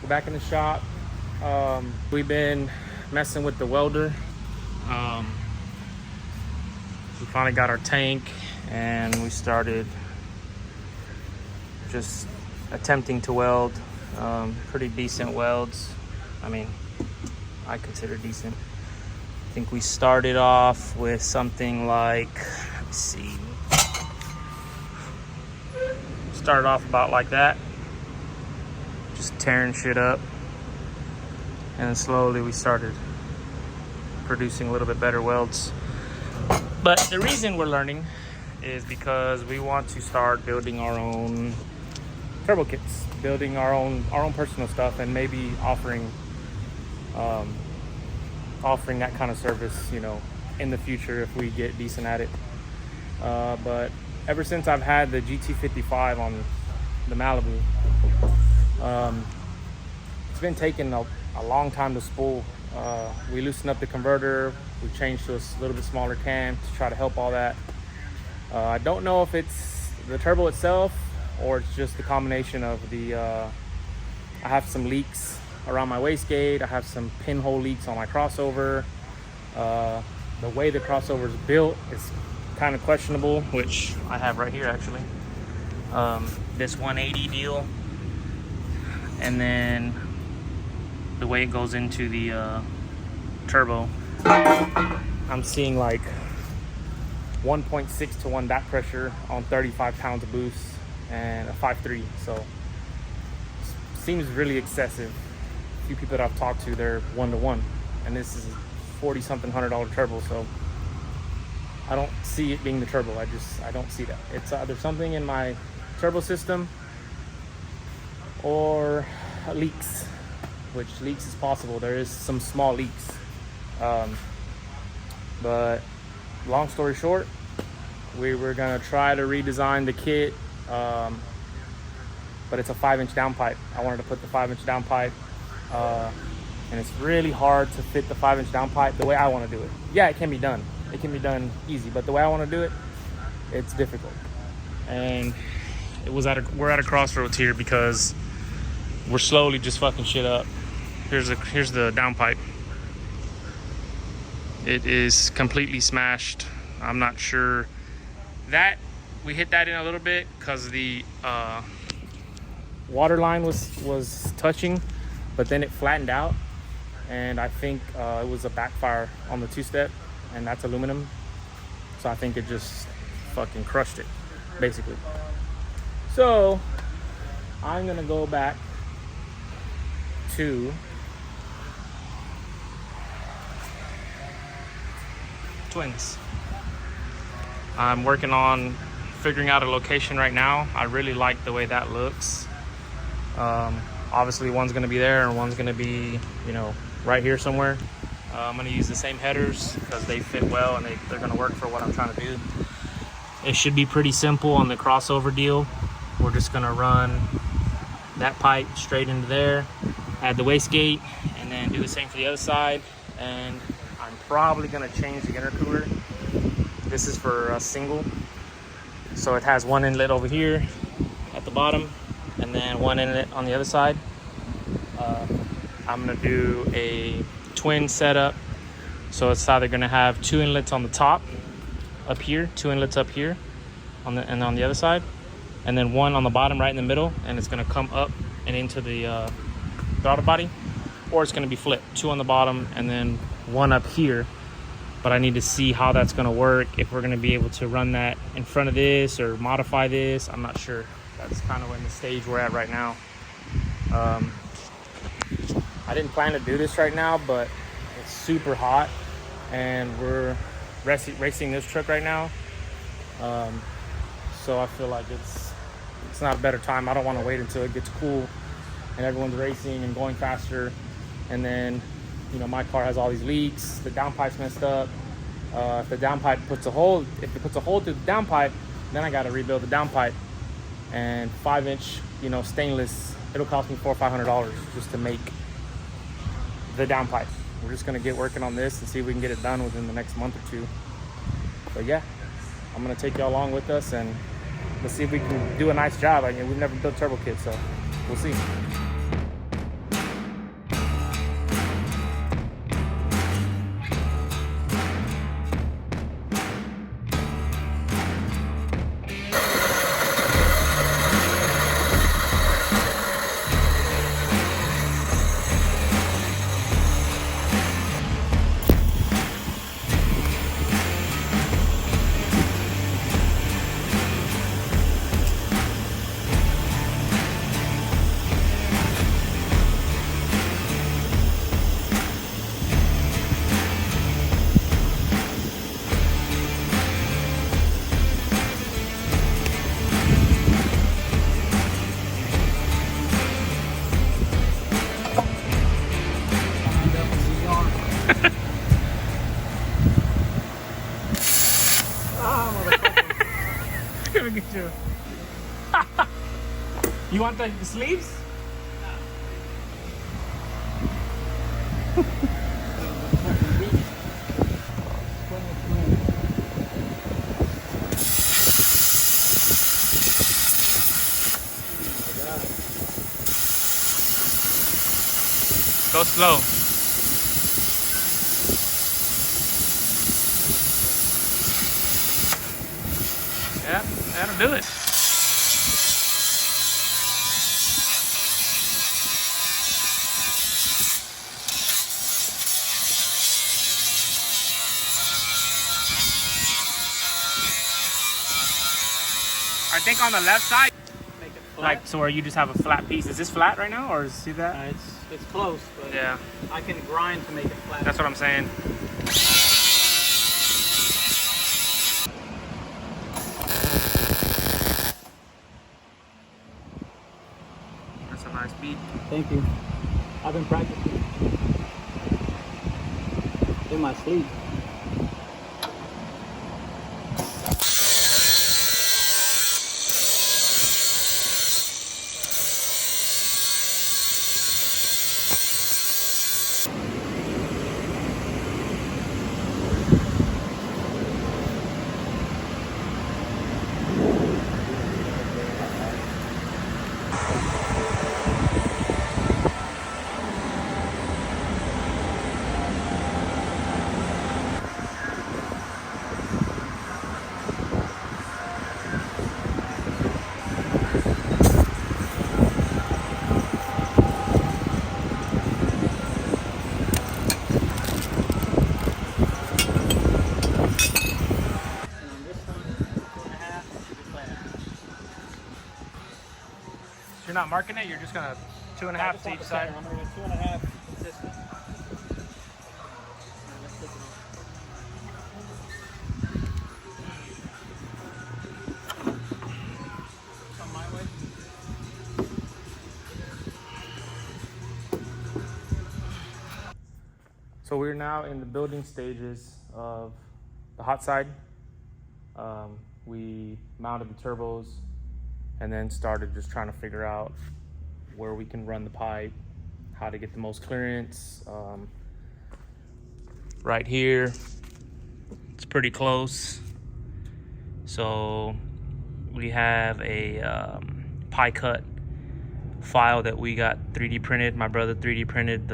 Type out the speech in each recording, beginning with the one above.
Back in the shop. We've been messing with the welder. We finally got our tank and we started just attempting to weld pretty decent welds. I mean, I consider decent. I think we started off with something like, let's see, started off about like that, just tearing shit up, and then slowly we started producing a little bit better welds. But the reason we're learning is because we want to start building our own turbo kits, building our own personal stuff, and maybe offering that kind of service, you know, in the future if we get decent at it. But ever since I've had the GT55 on the Malibu, it's been taking a long time to spool. We loosened up the converter, we changed to a little bit smaller cam to try to help all that. I don't know if it's the turbo itself or it's just the combination of the I have some leaks around my wastegate, I have some pinhole leaks on my crossover. The way the crossover is built is kind of questionable, which I have right here actually. This 180 deal, and then the way it goes into the turbo, I'm seeing like 1.6 to 1 back pressure on 35 pounds of boost and a 5.3, so seems really excessive. A few people that I've talked to, they're 1 to 1, and this is $40-something $100 turbo, so I don't see it being the turbo. I don't see that. It's either something in my turbo system or leaks, which leaks is possible. There is some small leaks, but long story short, we were gonna try to redesign the kit, but it's a 5-inch downpipe. I wanted to put the 5-inch downpipe, and it's really hard to fit the 5-inch downpipe the way I want to do it. Yeah, it can be done. It can be done easy, but the way I want to do it, it's difficult. And we're at a crossroads here because we're slowly just fucking shit up. Here's the downpipe. It is completely smashed. I'm not sure that we hit that in a little bit because the water line was touching, but then it flattened out, and I think it was a backfire on the 2-step, and that's aluminum, so I think it just fucking crushed it basically. So I'm gonna go back to Twins. I'm working on figuring out a location right now. I really like the way that looks. Obviously one's gonna be there and one's gonna be, you know, right here somewhere. I'm gonna use the same headers because they fit well and they're gonna work for what I'm trying to do. It should be pretty simple on the crossover deal. We're just gonna run that pipe straight into there, add the wastegate, and then do the same for the other side. And I'm probably gonna change the intercooler This is for a single. So it has one inlet over here at the bottom and then one inlet on the other side. I'm gonna do a twin setup. So it's either gonna have two inlets on the top up here, two inlets up here on the other side, and then one on the bottom right in the middle, and it's gonna come up and into the throttle body, or it's gonna be flipped, two on the bottom and then one up here. But I need to see how that's gonna work, if we're gonna be able to run that in front of this or modify this. I'm not sure. That's kind of in the stage we're at right now. I didn't plan to do this right now, but it's super hot and we're racing this truck right now. So I feel like it's not a better time. I don't want to wait until it gets cool and everyone's racing and going faster, and then, you know, my car has all these leaks, the downpipe's messed up. If the downpipe puts a hole, through the downpipe, then I got to rebuild the downpipe. And 5-inch, you know, stainless, it'll cost me $400 or $500 just to make the downpipe. We're just gonna get working on this and see if we can get it done within the next month or two. But yeah, I'm gonna take y'all along with us and let's see if we can do a nice job. I mean, we've never built turbo kits, so we'll see. Look at you. You want the sleeves? Go slow. Yeah, that'll do it. I think on the left side, Make it flat. like, so where you just have a flat piece. Is this flat right now, or see that? It's close, but Yeah, I can grind to make it flat. that's what I'm saying. That's a nice beat. Thank you. I've been practicing in my sleep. You're not marking it, you're just gonna 2.5 to each side. I'm gonna go 2.5 consistent. Come my way. So we're now in the building stages of the hot side. We mounted the turbos and then started just trying to figure out where we can run the pipe, how to get the most clearance. Right here, it's pretty close. So we have a pie cut file that we got 3D printed. My brother 3D printed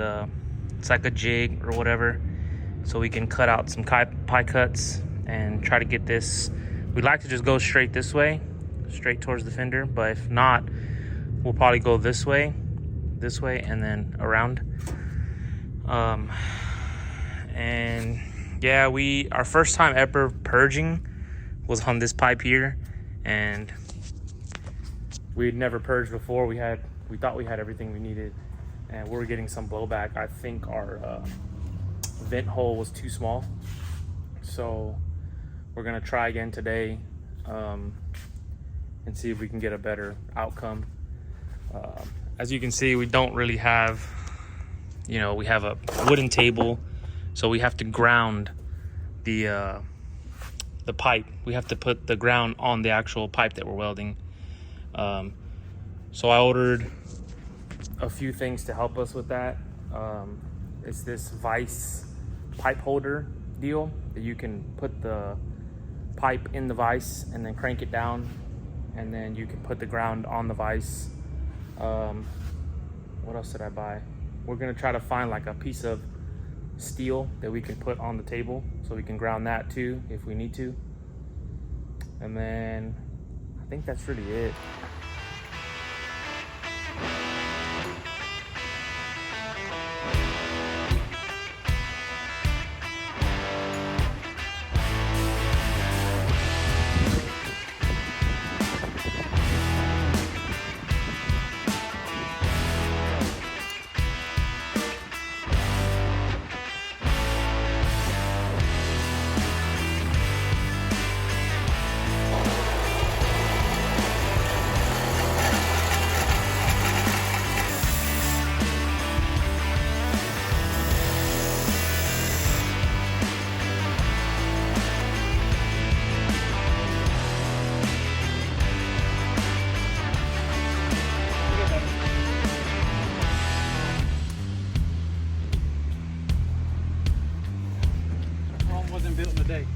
it's like a jig or whatever, so we can cut out some pie cuts and try to get this. We'd like to just go straight this way, straight towards the fender, but if not, we'll probably go this way, and then around. And yeah, our first time ever purging was on this pipe here, and we'd never purged before. We thought we had everything we needed, and we were getting some blowback. I think our vent hole was too small, so we're gonna try again today and see if we can get a better outcome. As you can see, we don't really have, we have a wooden table, so we have to ground the pipe. We have to put the ground on the actual pipe that we're welding. So I ordered a few things to help us with that. It's this vise pipe holder deal that you can put the pipe in the vise and then crank it down, and then you can put the ground on the vise. What else did I buy? We're gonna try to find like a piece of steel that we can put on the table so we can ground that too if we need to. And then I think that's really it. Wasn't built in a day. It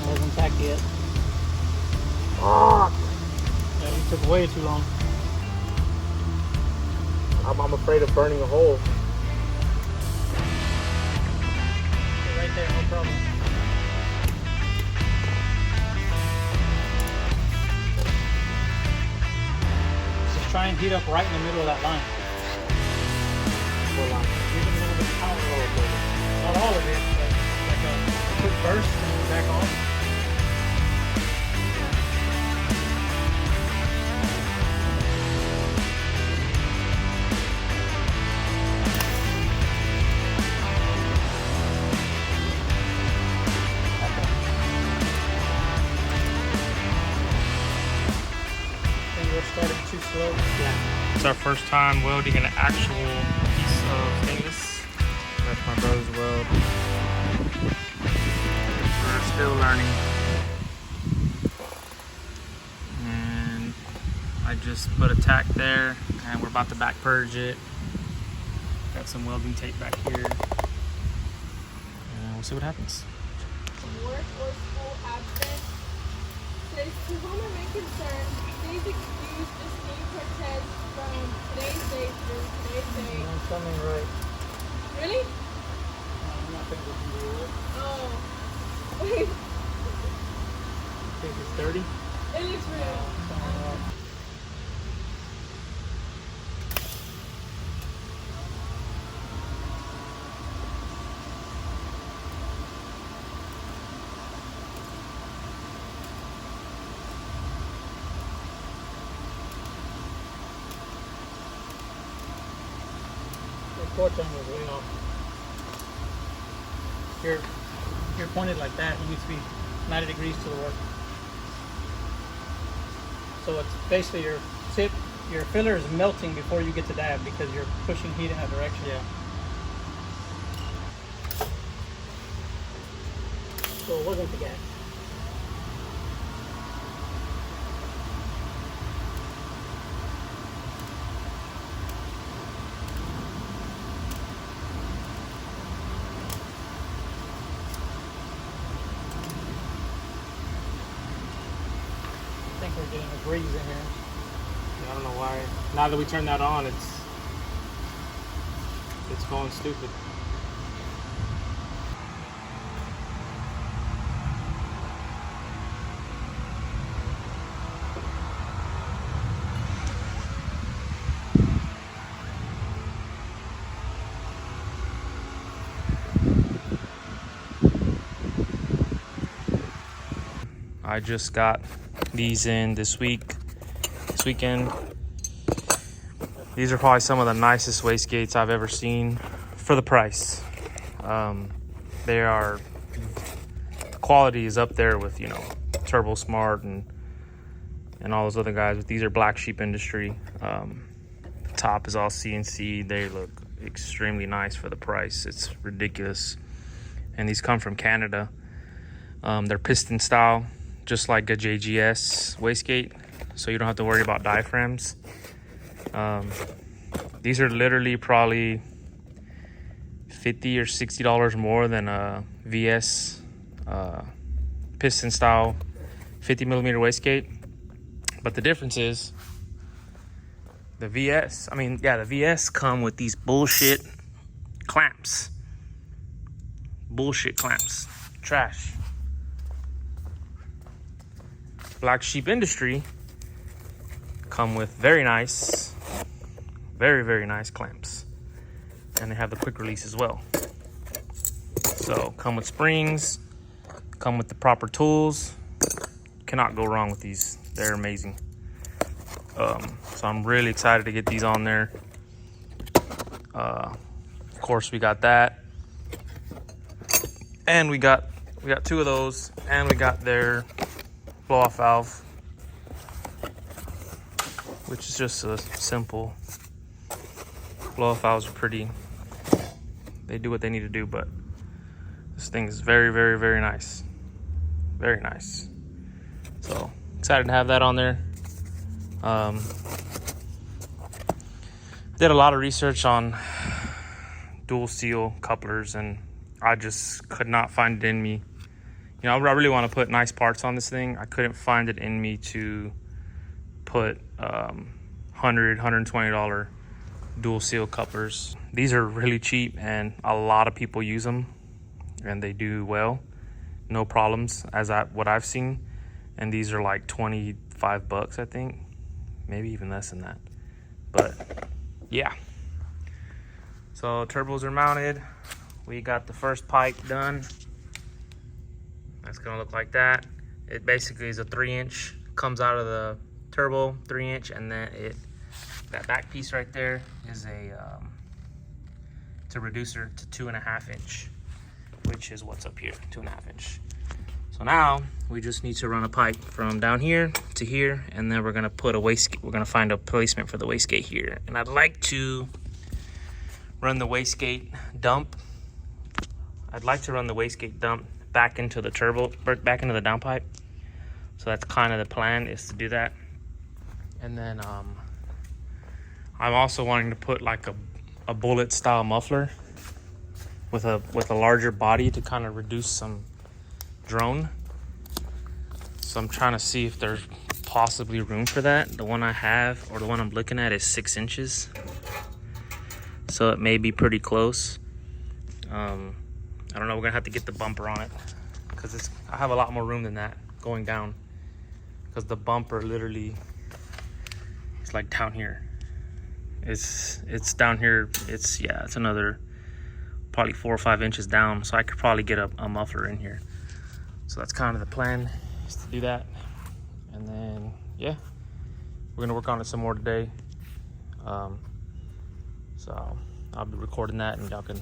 wasn't tacked yet. Yeah, it took way too long. I'm afraid of burning a hole. Right there, no problem. Just try and heat up right in the middle of that line. What line? Give it a little bit of power. Not all of it, but like a quick burst and then back off. Started too slow. Yeah. It's our first time welding an actual piece of stainless. That's my brother's weld. We're still learning. And I just put a tack there, and we're about to back purge it. Got some welding tape back here. And we'll see what happens. Work or school absent. Says to whom it may concern, please excuse this need Cortez from today's day through today's day. That's something right. Really? I'm not gonna go through it. Oh. Wait. I think it's 30. It looks real. Something right. The torch angle is way off. You're pointed like that. It needs to be 90 degrees to the work. So it's basically your filler is melting before you get to dab because you're pushing heat in that direction. Yeah. so it wasn't the gas. I think we're getting a breeze in here. I don't know why. Now that we turned that on, it's going stupid. I just got these in this weekend. These are probably some of the nicest wastegates I've ever seen for the price. They are, the quality is up there with, you know, Turbo Smart and all those other guys, but these are Black Sheep Industry. The top is all CNC. They look extremely nice for the price. It's ridiculous. And these come from Canada. They're piston style, just like a JGS wastegate, so you don't have to worry about diaphragms. These are literally probably $50 or $60 more than a VS piston style 50 millimeter wastegate. But the difference is the VS come with these bullshit clamps. Bullshit clamps. Trash. Black Sheep Industry come with very nice, very nice clamps, and they have the quick release as well. So come with springs, come with the proper tools. Cannot go wrong with these. They're amazing. So I'm really excited to get these on there. Of course, we got that, and we got two of those, and we got their blow-off valve, which is just a simple blow-off valves. Are pretty, they do what they need to do, but this thing is very nice. Very nice. So excited to have that on there. Did a lot of research on dual seal couplers, and I just could not find it in me. You know, I really want to put nice parts on this thing. I couldn't find it in me to put $100, $120 dual seal couplers. These are really cheap, and a lot of people use them, and they do well. No problems, what I've seen. And these are like 25 bucks, I think. Maybe even less than that. But yeah. So turbos are mounted. We got the first pipe done. That's gonna look like that. It basically is a 3-inch, comes out of the turbo, 3-inch, and then that back piece right there is it's a reducer to 2.5-inch, which is what's up here, 2.5-inch. So now we just need to run a pipe from down here to here, and then we're gonna put we're gonna find a placement for the wastegate here. And I'd like to run the wastegate dump. I'd like to run the wastegate dump back into the back into the downpipe. So that's kind of the plan, is to do that. And then I'm also wanting to put like a bullet style muffler with a larger body to kind of reduce some drone. So I'm trying to see if there's possibly room for that. The one I have, or the one I'm looking at, is 6 inches. So it may be pretty close. I don't know, we're gonna have to get the bumper on it, because I have a lot more room than that going down, because the bumper literally, it's like down here. It's down here. It's another probably 4 or 5 inches down, so I could probably get a muffler in here. So that's kind of the plan, is to do that. And then yeah, we're gonna work on it some more today. So I'll be recording that, and y'all can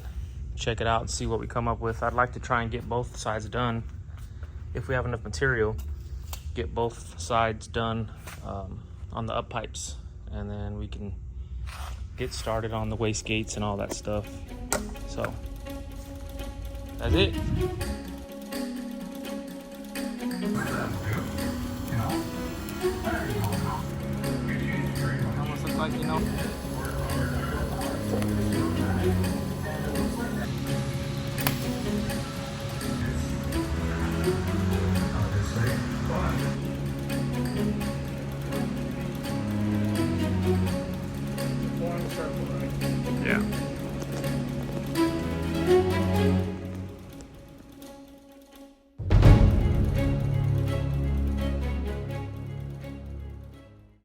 check it out and see what we come up with. I'd like to try and get both sides done, if we have enough material, get both sides done on the up pipes, and then we can get started on the wastegates and all that stuff. So that's it. Almost looks like, you know,